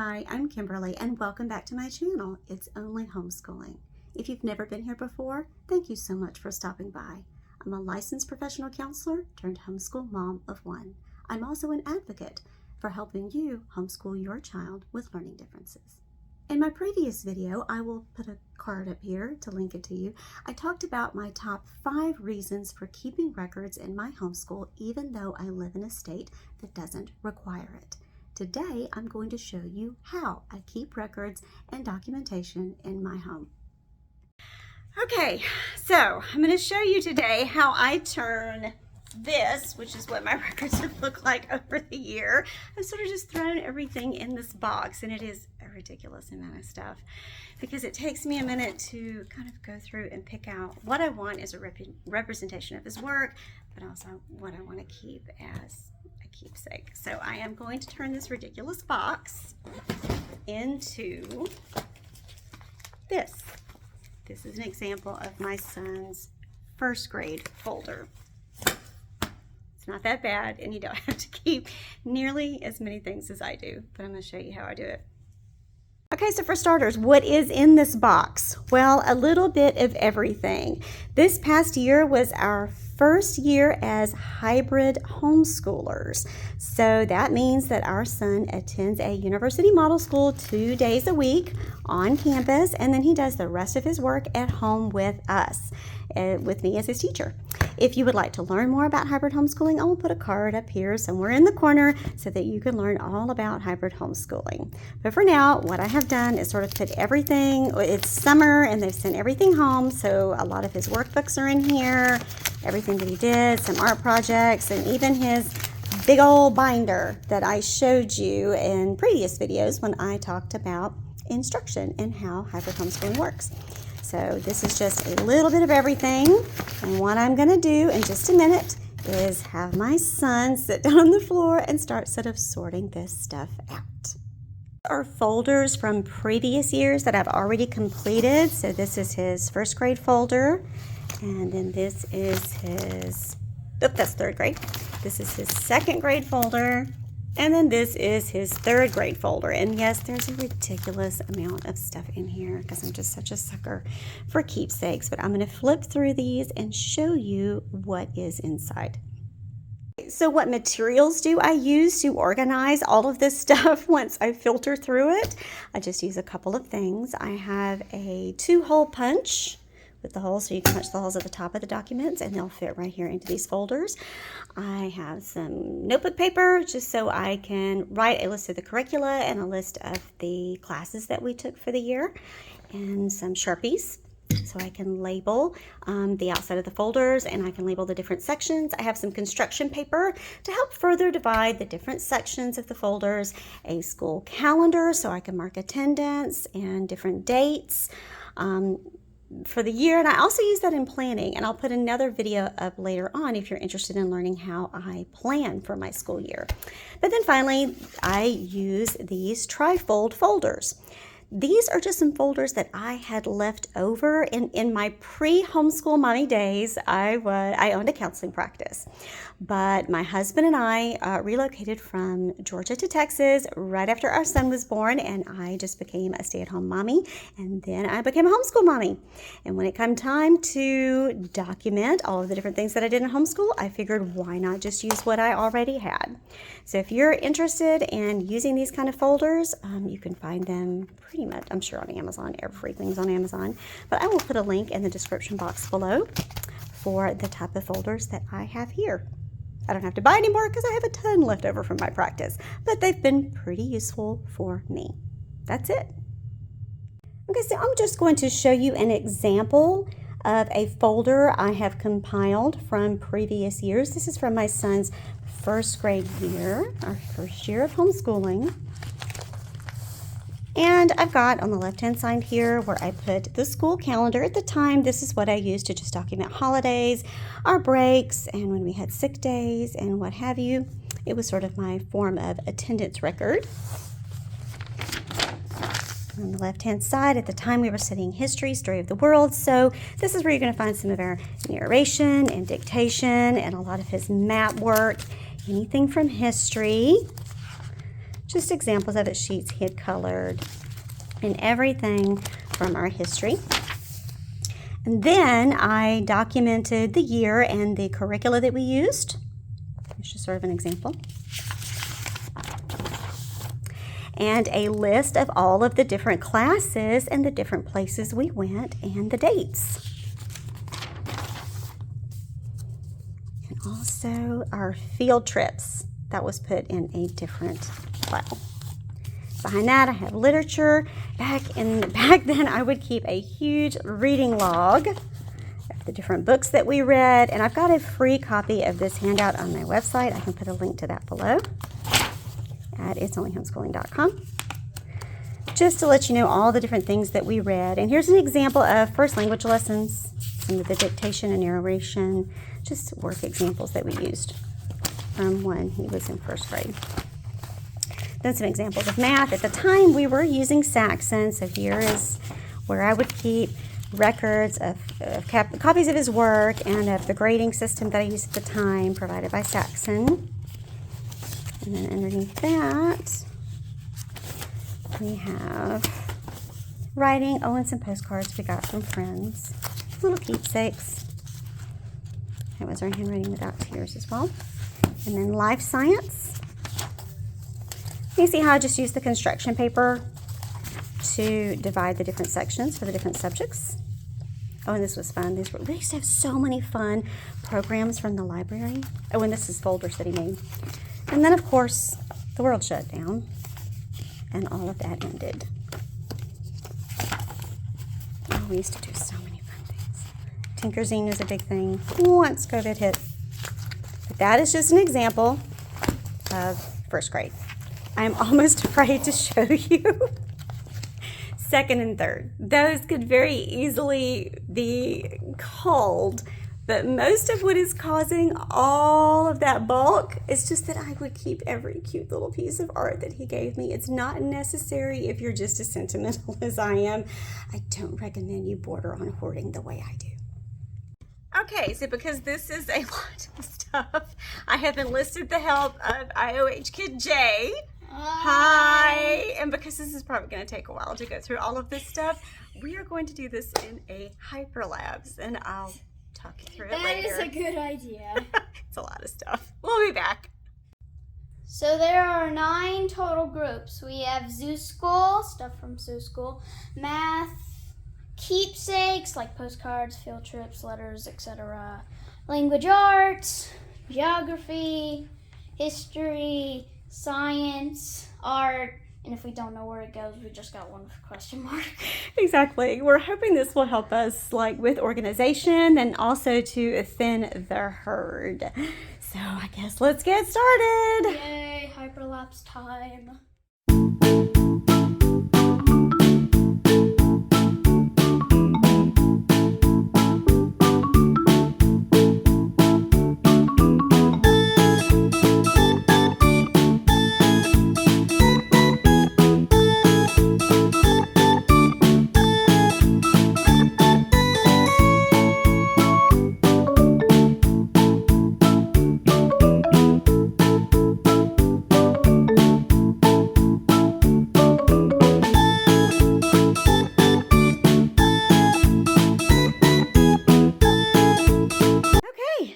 Hi, I'm Kimberly and welcome back to my channel. It's Only Homeschooling. If you've never been here before, thank you so much for stopping by. I'm a licensed professional counselor turned homeschool mom of one. I'm also an advocate for helping you homeschool your child with learning differences. In my previous video, I will put a card up here to link it to you. I talked about my top 5 reasons for keeping records in my homeschool even though I live in a state that doesn't require it. Today, I'm going to show you how I keep records and documentation in my home. Okay, so I'm going to show you today how I turn this, which is what my records have looked like over the year. I've sort of just thrown everything in this box, and it is a ridiculous amount of stuff because it takes me a minute to kind of go through and pick out what I want as a representation of his work, but also what I want to keep as keepsake. So I am going to turn this ridiculous box into this. This is an example of my son's first grade folder. It's not that bad, and you don't have to keep nearly as many things as I do, but I'm going to show you how I do it. Okay, so for starters, what is in this box? Well, a little bit of everything. This past year was our first year as hybrid homeschoolers. So that means that our son attends a university model school 2 days a week on campus, and then he does the rest of his work at home with us, with me as his teacher. If you would like to learn more about hybrid homeschooling, I will put a card up here somewhere in the corner so that you can learn all about hybrid homeschooling. But for now, what I have done is sort of put everything, it's summer and they've sent everything home, so a lot of his workbooks are in here, everything that he did, some art projects, and even his big old binder that I showed you in previous videos when I talked about instruction and how hybrid homeschooling works. So this is just a little bit of everything, and what I'm going to do in just a minute is have my son sit down on the floor and start sort of sorting this stuff out. Are folders from previous years that I've already completed. So this is his first grade folder, and then this is his, that's third grade. This is his second grade folder. And then this is his third grade folder. And yes, there's a ridiculous amount of stuff in here because I'm just such a sucker for keepsakes. But I'm going to flip through these and show you what is inside. So what materials do I use to organize all of this stuff once I filter through it? I just use a couple of things. I have a 2-hole punch with the holes, so you can punch the holes at the top of the documents and they'll fit right here into these folders. I have some notebook paper just so I can write a list of the curricula and a list of the classes that we took for the year, and some Sharpies so I can label the outside of the folders, and I can label the different sections. I have some construction paper to help further divide the different sections of the folders, a school calendar so I can mark attendance and different dates for the year, and I also use that in planning, and I'll put another video up later on if you're interested in learning how I plan for my school year. But then finally, I use these trifold folders. These are just some folders that I had left over in my pre-homeschool mommy days. I owned a counseling practice, but my husband and I relocated from Georgia to Texas right after our son was born, and I just became a stay-at-home mommy, and then I became a homeschool mommy. And when it came time to document all of the different things that I did in homeschool, I figured why not just use what I already had. So if you're interested in using these kind of folders, you can find them pretty much, I'm sure, on Amazon. Everything's on Amazon. But I will put a link in the description box below for the type of folders that I have here. I don't have to buy any more because I have a ton left over from my practice, but they've been pretty useful for me. That's it. Okay, so I'm just going to show you an example of a folder I have compiled from previous years. This is from my son's first grade year, our first year of homeschooling. And I've got on the left-hand side here where I put the school calendar. At the time, this is what I used to just document holidays, our breaks, and when we had sick days and what have you. It was sort of my form of attendance record. On the left-hand side, at the time we were studying history, story of the world, so this is where you're going to find some of our narration and dictation and a lot of his map work, anything from history. just examples of it, sheets he had colored, and everything from our history. And then I documented the year and the curricula that we used. It's just sort of an example. And a list of all of the different classes and the different places we went and the dates. And also our field trips. That was put in a different file. Behind that, I have literature. Back then, I would keep a huge reading log of the different books that we read. And I've got a free copy of this handout on my website. I can put a link to that below at itsonlyhomeschooling.com. Just to let you know all the different things that we read. And here's an example of first language lessons, some of the dictation and narration, just work examples that we used from when he was in first grade. Then some examples of math. At the time, we were using Saxon, so here is where I would keep records of copies of his work and of the grading system that I used at the time, provided by Saxon. And then underneath that, we have writing, and some postcards we got from friends. Little keepsakes. That was our handwriting without tears as well. And then life science. You see how I just used the construction paper to divide the different sections for the different subjects. Oh, and this was fun. We used to have so many fun programs from the library. Oh, and this is folders that he made. And then, of course, the world shut down, and all of that ended. Oh, we used to do so many fun things. Tinkerzine was a big thing once COVID hit. But that is just an example of first grade. I'm almost afraid to show you second and third. Those could very easily be culled, but most of what is causing all of that bulk is just that I would keep every cute little piece of art that he gave me. It's not necessary if you're just as sentimental as I am. I don't recommend you border on hoarding the way I do. Okay, so because this is a lot of stuff, I have enlisted the help of IOH Kid J. Hi! And because this is probably going to take a while to go through all of this stuff, we are going to do this in a hyperlapse, and I'll talk you through it later. That is a good idea. It's a lot of stuff. We'll be back. So there are 9 total groups. We have Zoo School, stuff from Zoo School, math, keepsakes like postcards, field trips, letters, etc., language arts, geography, history, science, art, and if we don't know where it goes, we just got one question mark. Exactly. We're hoping this will help us with organization and also to thin the herd. So I guess let's get started. Yay, hyperlapse time.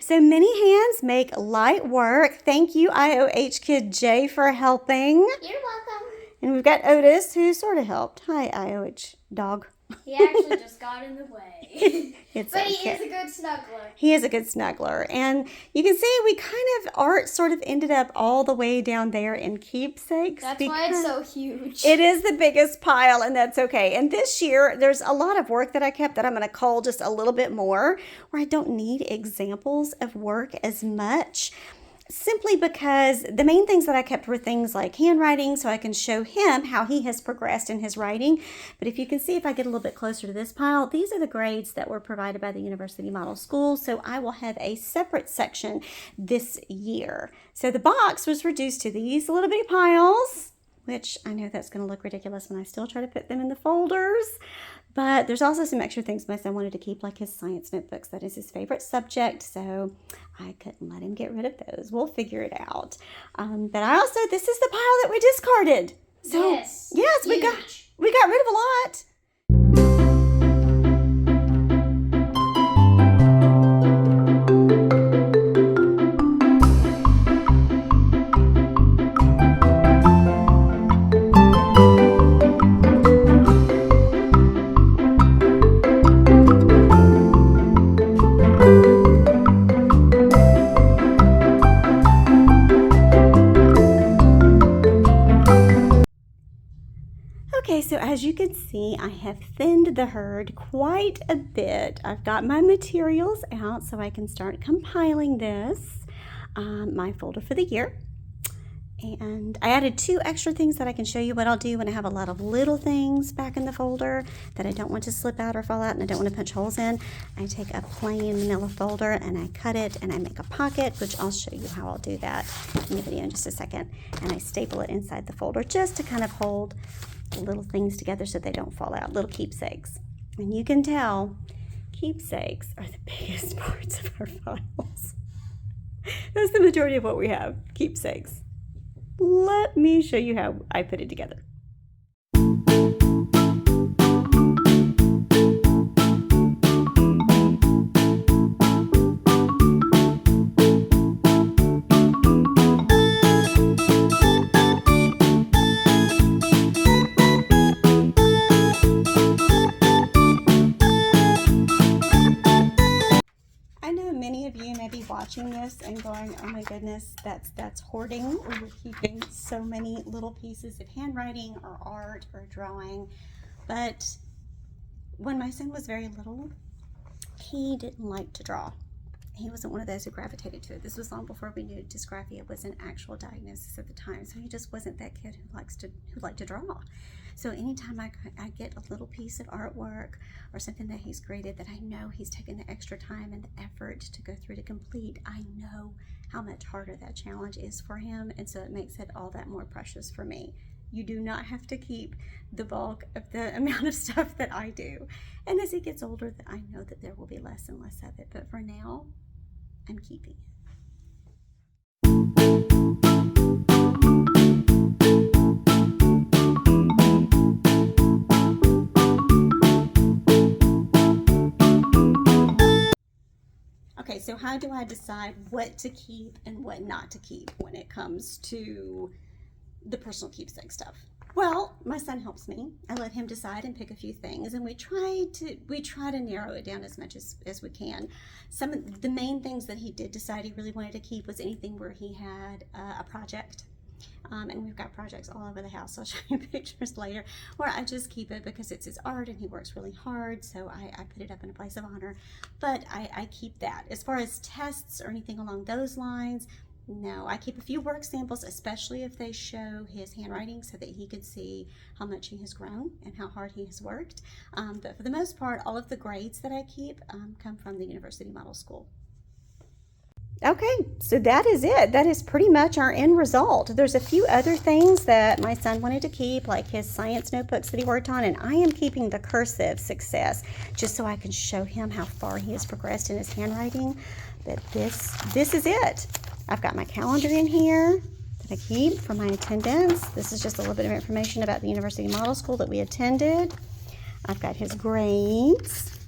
So many hands make light work. Thank you, IOH Kid J, for helping. You're welcome. And we've got Otis, who sort of helped. Hi, IOH dog. He actually just got in the way. But okay. He is a good snuggler. He is a good snuggler. And you can see we kind of, art sort of ended up all the way down there in keepsakes. That's why it's so huge. It is the biggest pile, and that's okay. And this year, there's a lot of work that I kept that I'm going to cull just a little bit more, where I don't need examples of work as much. Simply because the main things that I kept were things like handwriting, so I can show him how he has progressed in his writing. But if you can see, if I get a little bit closer to this pile, these are the grades that were provided by the University Model School. So I will have a separate section this year. So the box was reduced to these little bitty piles, which I know that's going to look ridiculous when I still try to put them in the folders. But there's also some extra things my son wanted to keep, like his science notebooks. That is his favorite subject, so I couldn't let him get rid of those. We'll figure it out. But I also, this is the pile that we discarded. So yes, we got rid of a lot. Okay, so as you can see, I have thinned the herd quite a bit. I've got my materials out so I can start compiling this, my folder for the year. And I added 2 extra things that I can show you what I'll do when I have a lot of little things back in the folder that I don't want to slip out or fall out and I don't want to punch holes in. I take a plain manila folder and I cut it and I make a pocket, which I'll show you how I'll do that in the video in just a second. And I staple it inside the folder just to kind of hold little things together so they don't fall out, little keepsakes. And you can tell keepsakes are the biggest parts of our files. That's the majority of what we have, keepsakes. Let me show you how I put it together. Watching this and going, oh my goodness, that's hoarding, or you're keeping so many little pieces of handwriting or art or drawing. But when my son was very little, he didn't like to draw. He wasn't one of those who gravitated to it. This was long before we knew dysgraphia was an actual diagnosis at the time. So he just wasn't that kid who liked to draw. So anytime I get a little piece of artwork or something that he's created that I know he's taken the extra time and the effort to go through to complete, I know how much harder that challenge is for him. And so it makes it all that more precious for me. You do not have to keep the bulk of the amount of stuff that I do. And as he gets older, I know that there will be less and less of it. But for now, I'm keeping it. Okay, so how do I decide what to keep and what not to keep when it comes to the personal keepsake stuff? Well, my son helps me. I let him decide and pick a few things, and we try to narrow it down as much as we can. Some of the main things that he did decide he really wanted to keep was anything where he had a project. And we've got projects all over the house. I'll show you pictures later where I just keep it because it's his art and he works really hard, so I put it up in a place of honor. But I keep that. As far as tests or anything along those lines, no. I keep a few work samples, especially if they show his handwriting so that he can see how much he has grown and how hard he has worked. But for the most part, all of the grades that I keep come from the University Model School. Okay, so that is it. That is pretty much our end result. There's a few other things that my son wanted to keep, like his science notebooks that he worked on, and I am keeping the cursive success just so I can show him how far he has progressed in his handwriting. But this is it. I've got my calendar in here that I keep for my attendance. This is just a little bit of information about the University Model School that we attended. I've got his grades.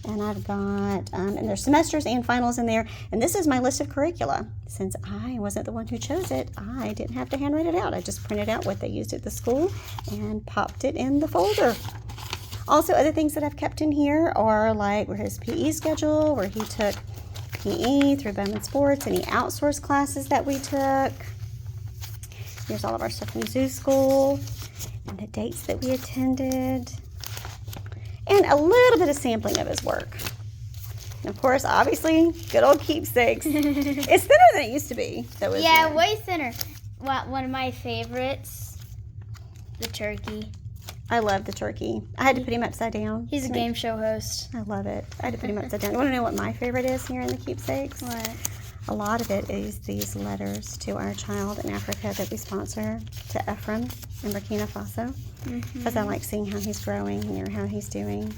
And I've got, and there's semesters and finals in there. And this is my list of curricula. Since I wasn't the one who chose it, I didn't have to handwrite it out. I just printed out what they used at the school and popped it in the folder. Also, other things that I've kept in here are like his PE schedule, where he took PE through Bowman Sports, any outsourced classes that we took. Here's all of our stuff from zoo school and the dates that we attended. And a little bit of sampling of his work. And of course, obviously, good old keepsakes. It's thinner than it used to be. Yeah, way thinner. One of my favorites, the turkey. I love the turkey. I had to put him upside down. He's a game show host. I love it. I had to put him upside down. You want to know what my favorite is here in the keepsakes? What? A lot of it is these letters to our child in Africa that we sponsor, to Ephraim. in Burkina Faso, Mm-hmm. because I like seeing how he's growing and how he's doing.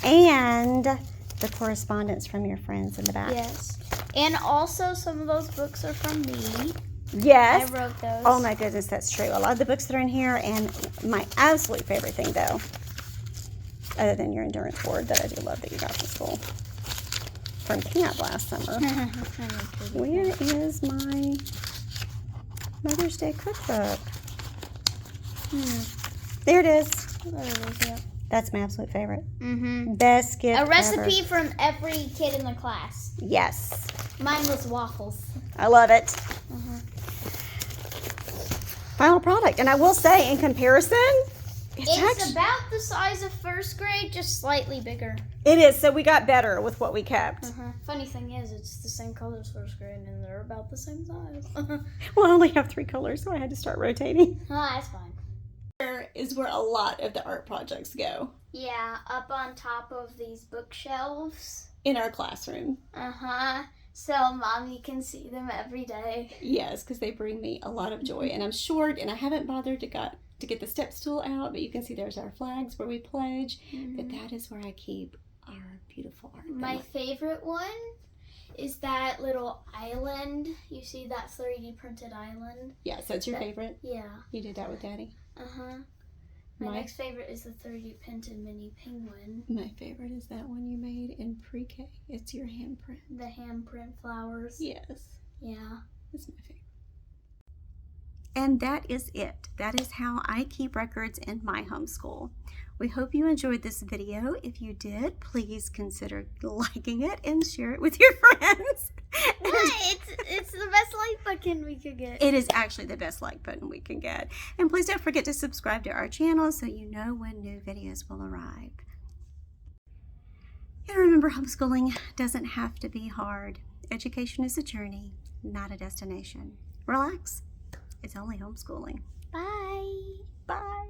And the correspondence from your friends in the back. Yes. And also, some of those books are from me. Yes. I wrote those. Oh my goodness, that's true. A lot of the books that are in here, and my absolute favorite thing though, other than your endurance board that I do love that you got from school, from camp last summer. Where is my Mother's Day cookbook? There it is. There it is, yeah. That's my absolute favorite. Mm-hmm. Best gift A recipe ever. from every kid in the class. Yes. Mine was waffles. I love it. Uh-huh. Final product. And I will say, in comparison, It's about the size of first grade, just slightly bigger. It is. So we got better with what we kept. Funny thing is, it's the same color as first grade, and they're about the same size. Well, I only have 3 colors, so I had to start rotating. Oh, that's fine. Here is where a lot of the art projects go Yeah, up on top of these bookshelves. in our classroom. So Mommy can see them every day. Yes, because they bring me a lot of joy. And I'm short, and I haven't bothered to get the step stool out, but you can see there's our flags where we pledge. But that is where I keep our beautiful art. My favorite one is that little island. You see that 3D printed island? Yeah, so it's your favorite? Yeah. You did that with Daddy? My next favorite is the 3D printed mini penguin. My favorite is that one you made in pre-K. It's your handprint. The handprint flowers. Yes. Yeah. That's my favorite. And that is it. That is how I keep records in my homeschool. We hope you enjoyed this video. If you did, please consider liking it and share it with your friends. It's the best like button we could get. It is actually the best like button we can get. And please don't forget to subscribe to our channel so you know when new videos will arrive. And remember, homeschooling doesn't have to be hard. Education is a journey, not a destination. Relax. It's only homeschooling. Bye. Bye.